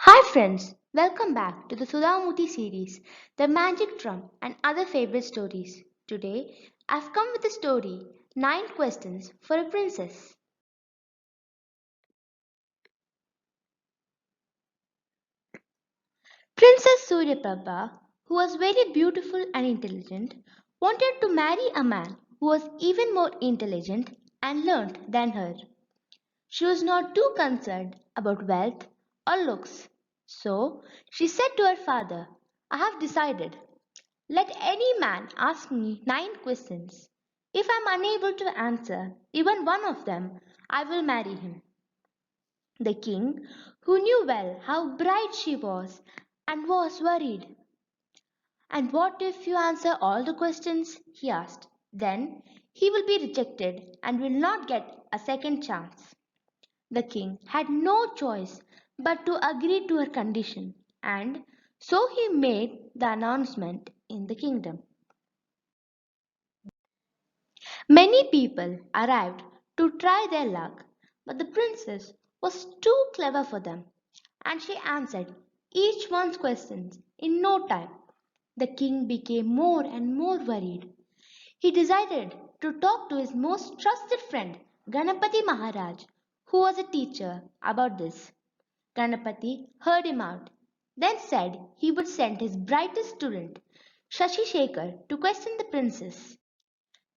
Hi friends, welcome back to the Sudha Murty series, The Magic Drum and Other Favorite Stories. Today, I've come with a story, 9 Questions for a Princess. Princess Suryaprabha, who was very beautiful and intelligent, wanted to marry a man who was even more intelligent and learned than her. She was not too concerned about wealth or looks. So she said to her father, I have decided. Let any man ask me 9 questions. If I am unable to answer even one of them, I will marry him. The king, who knew well how bright she was, and was worried. And what if you answer all the questions? He asked. Then he will be rejected and will not get a second chance. The king had no choice but to agree to her condition, and so he made the announcement in the kingdom. Many people arrived to try their luck, but the princess was too clever for them, and she answered each one's questions in no time. The king became more and more worried. He decided to talk to his most trusted friend, Ganapati Maharaj, who was a teacher, about this. Ganapati heard him out, then said he would send his brightest student, Shashi Shekhar, to question the princess.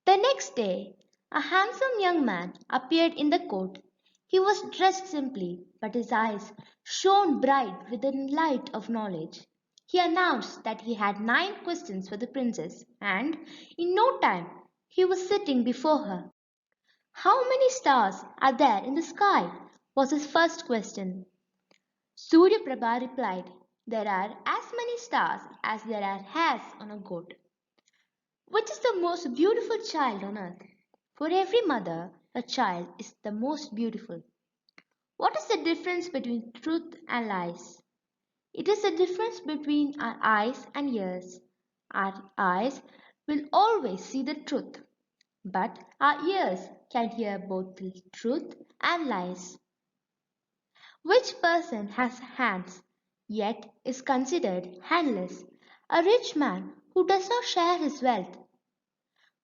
The next day, a handsome young man appeared in the court. He was dressed simply, but his eyes shone bright with the light of knowledge. He announced that he had 9 questions for the princess, and in no time he was sitting before her. How many stars are there in the sky? Was his first question. Surya Prabha replied, There are as many stars as there are hairs on a goat. Which is the most beautiful child on earth? For every mother, a child is the most beautiful. What is the difference between truth and lies? It is the difference between our eyes and ears. Our eyes will always see the truth, but our ears can hear both the truth and lies. Which person has hands yet is considered handless? A rich man who does not share his wealth.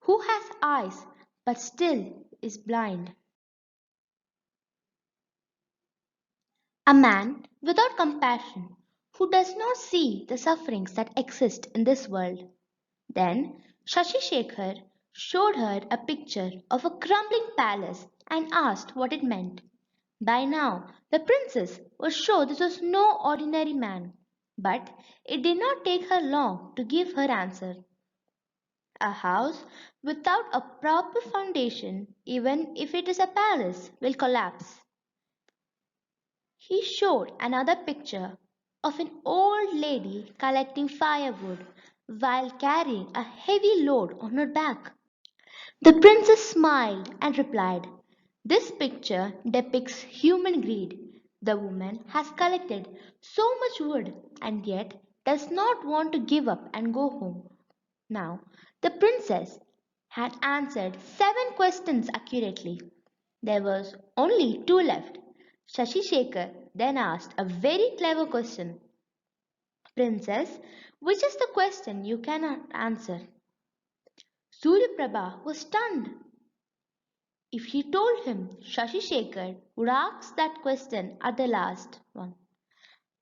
Who has eyes but still is blind? A man without compassion who does not see the sufferings that exist in this world. Then Shashi Shekhar showed her a picture of a crumbling palace and asked what it meant. By now, the princess was sure this was no ordinary man, but it did not take her long to give her answer. A house without a proper foundation, even if it is a palace, will collapse. He showed another picture of an old lady collecting firewood while carrying a heavy load on her back. The princess smiled and replied, This picture depicts human greed. The woman has collected so much wood and yet does not want to give up and go home. Now, the princess had answered 7 questions accurately. There was only 2 left. Shashi Shekhar then asked a very clever question. Princess, which is the question you cannot answer? Suryaprabha was stunned. If she told him, Shashi Shekhar would ask that question at the last one.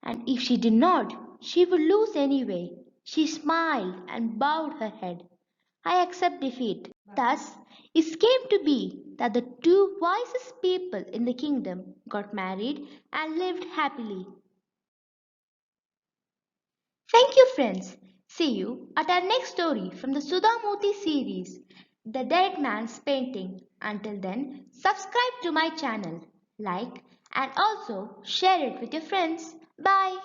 And if she did not, she would lose anyway. She smiled and bowed her head. I accept defeat. Thus, it came to be that the 2 wisest people in the kingdom got married and lived happily. Thank you, friends. See you at our next story from the Sudha Murty series, The Dead Man's Painting. Until then, subscribe to my channel, like, and also share it with your friends. Bye.